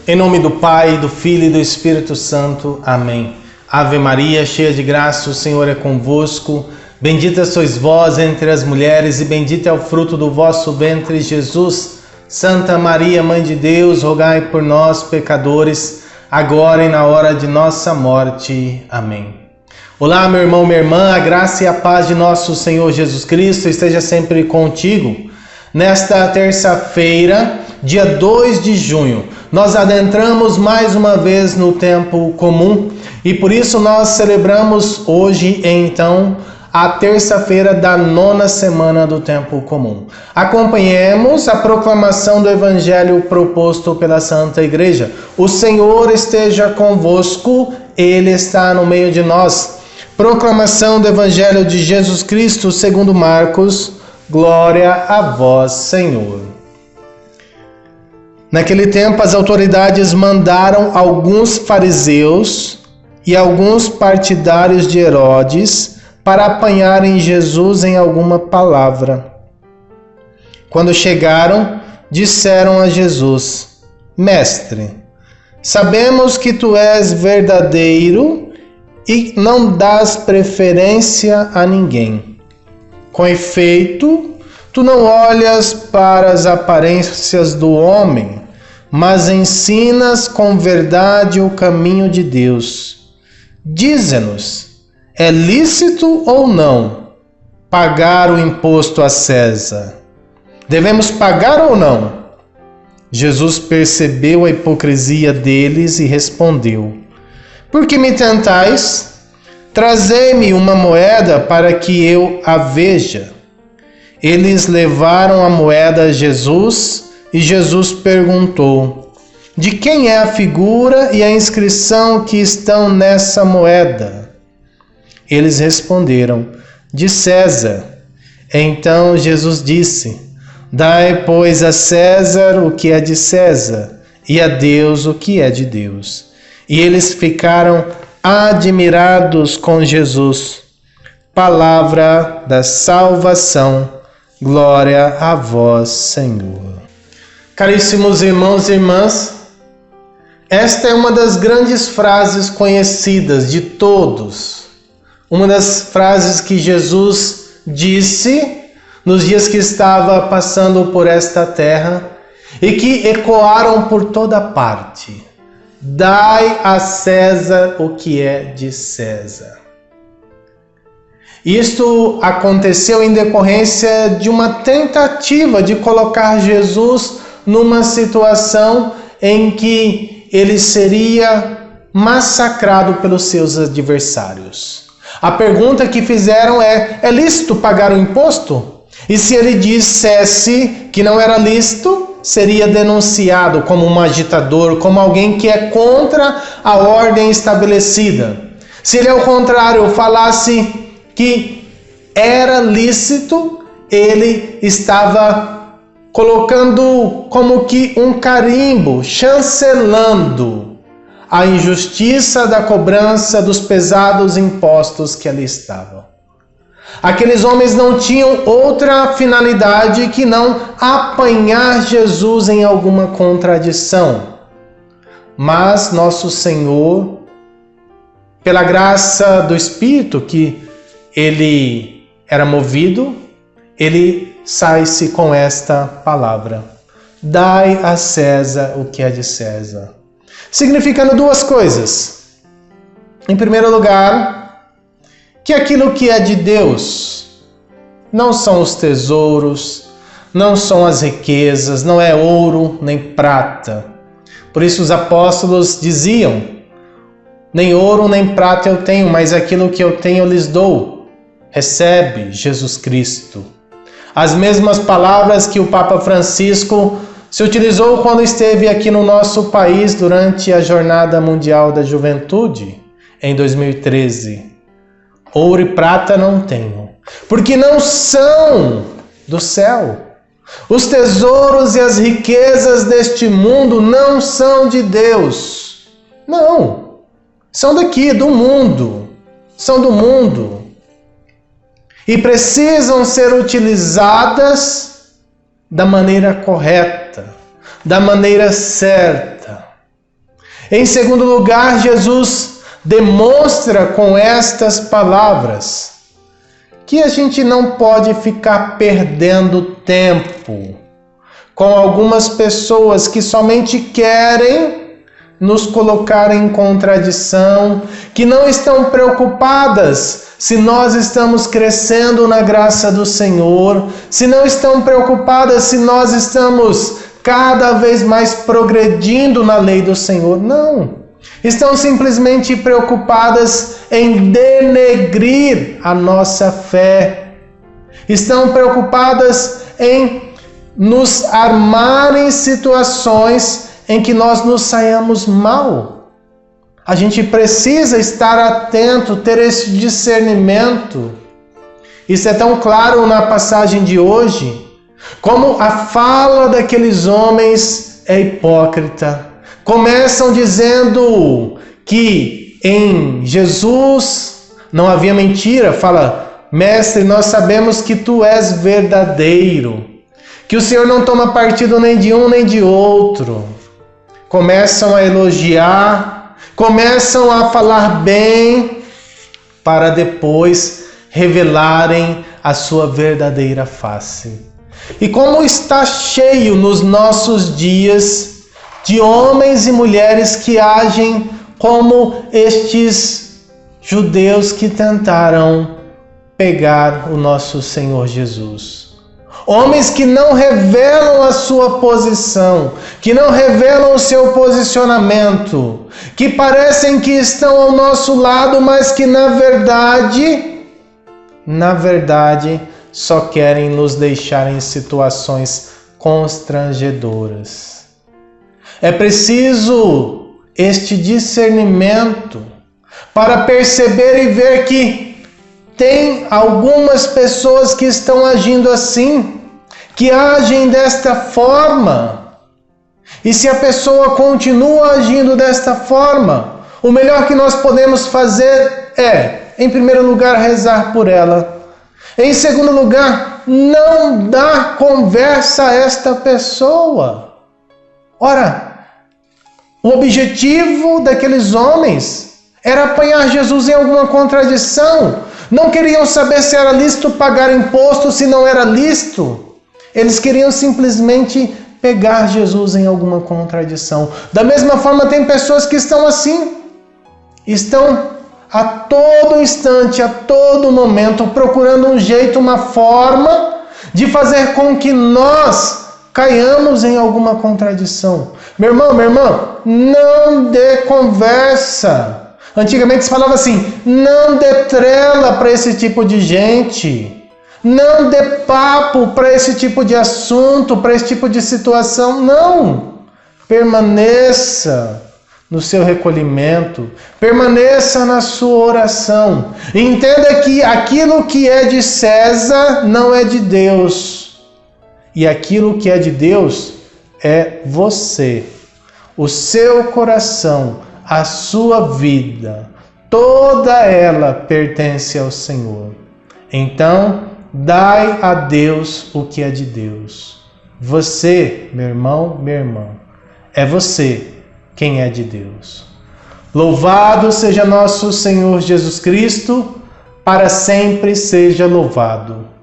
Em nome do Pai, do Filho e do Espírito Santo. Amém. Ave Maria, cheia de graça, o Senhor é convosco. Bendita sois vós entre as mulheres e bendito é o fruto do vosso ventre, Jesus. Santa Maria, Mãe de Deus, rogai por nós, pecadores, agora e na hora de nossa morte. Amém. Olá, meu irmão, minha irmã, a graça e a paz de nosso Senhor Jesus Cristo esteja sempre contigo. Nesta terça-feira, dia 2 de junho, nós adentramos mais uma vez no tempo comum e por isso nós celebramos hoje, então, a terça-feira da 9ª semana do tempo comum. Acompanhemos a proclamação do Evangelho proposto pela Santa Igreja. O Senhor esteja convosco, Ele está no meio de nós. Proclamação do Evangelho de Jesus Cristo segundo Marcos. Glória a vós, Senhor. Naquele tempo, as autoridades mandaram alguns fariseus e alguns partidários de Herodes para apanharem Jesus em alguma palavra. Quando chegaram, disseram a Jesus: Mestre, sabemos que tu és verdadeiro e não dás preferência a ninguém. Com efeito, tu não olhas para as aparências do homem, mas ensinas com verdade o caminho de Deus. Dize-nos, é lícito ou não pagar o imposto a César? Devemos pagar ou não? Jesus percebeu a hipocrisia deles e respondeu: Por que me tentais? Trazei-me uma moeda para que eu a veja. Eles levaram a moeda a Jesus e Jesus perguntou: De quem é a figura e a inscrição que estão nessa moeda? Eles responderam: De César. Então Jesus disse: Dai, pois, a César o que é de César e a Deus o que é de Deus. E eles ficaram admirados com Jesus. Palavra da salvação. Glória a vós, Senhor. Caríssimos irmãos e irmãs, esta é uma das grandes frases conhecidas de todos. Uma das frases que Jesus disse nos dias que estava passando por esta terra e que ecoaram por toda parte. Dai a César o que é de César. Isto aconteceu em decorrência de uma tentativa de colocar Jesus numa situação em que ele seria massacrado pelos seus adversários. A pergunta que fizeram é lícito pagar o imposto? E se ele dissesse que não era lícito, seria denunciado como um agitador, como alguém que é contra a ordem estabelecida. Se ele, ao contrário, falasse que era lícito, ele estava colocando como que um carimbo, chancelando a injustiça da cobrança dos pesados impostos que ali estavam. Aqueles homens não tinham outra finalidade que não apanhar Jesus em alguma contradição. Mas nosso Senhor, pela graça do Espírito que ele era movido, ele sai-se com esta palavra: Dai a César o que é de César. Significando duas coisas. Em primeiro lugar, que aquilo que é de Deus não são os tesouros, não são as riquezas, não é ouro nem prata. Por isso os apóstolos diziam: nem ouro nem prata eu tenho, mas aquilo que eu tenho eu lhes dou. Recebe Jesus Cristo. As mesmas palavras que o Papa Francisco se utilizou quando esteve aqui no nosso país durante a Jornada Mundial da Juventude, em 2013. Ouro e prata não tenho, porque não são do céu. Os tesouros e as riquezas deste mundo não são de Deus. Não, são daqui, do mundo. São do mundo. E precisam ser utilizadas da maneira correta, da maneira certa. Em segundo lugar, Jesus demonstra com estas palavras que a gente não pode ficar perdendo tempo com algumas pessoas que somente querem nos colocar em contradição, que não estão preocupadas se nós estamos crescendo na graça do Senhor, se não estão preocupadas se nós estamos cada vez mais progredindo na lei do Senhor. Não. Estão simplesmente preocupadas em denegrir a nossa fé. Estão preocupadas em nos armar em situações em que nós nos saiamos mal. A gente precisa estar atento, ter esse discernimento. Isso é tão claro na passagem de hoje, como a fala daqueles homens é hipócrita. Começam dizendo que em Jesus não havia mentira. Fala: mestre, nós sabemos que tu és verdadeiro, que o Senhor não toma partido nem de um nem de outro. Começam a elogiar, começam a falar bem, para depois revelarem a sua verdadeira face. E como está cheio nos nossos dias de homens e mulheres que agem como estes judeus que tentaram pegar o nosso Senhor Jesus. Homens que não revelam a sua posição, que não revelam o seu posicionamento, que parecem que estão ao nosso lado, mas que na verdade, só querem nos deixar em situações constrangedoras. É preciso este discernimento para perceber e ver que tem algumas pessoas que estão agindo assim, que agem desta forma. E se a pessoa continua agindo desta forma, o melhor que nós podemos fazer é, em primeiro lugar, rezar por ela. Em segundo lugar, não dar conversa a esta pessoa. Ora, o objetivo daqueles homens era apanhar Jesus em alguma contradição. Não queriam saber se era lícito pagar imposto, se não era lícito. Eles queriam simplesmente pegar Jesus em alguma contradição. Da mesma forma, tem pessoas que estão assim. Estão a todo instante, a todo momento, procurando um jeito, uma forma de fazer com que nós caiamos em alguma contradição. Meu irmão, minha irmã, não dê conversa. Antigamente se falava assim: não dê trela para esse tipo de gente. Não dê papo para esse tipo de assunto, para esse tipo de situação. Não. Permaneça no seu recolhimento. Permaneça na sua oração. Entenda que aquilo que é de César não é de Deus. E aquilo que é de Deus é você, o seu coração, a sua vida, toda ela pertence ao Senhor. Então, dai a Deus o que é de Deus. Você, meu irmão, minha irmã, é você quem é de Deus. Louvado seja nosso Senhor Jesus Cristo, para sempre seja louvado.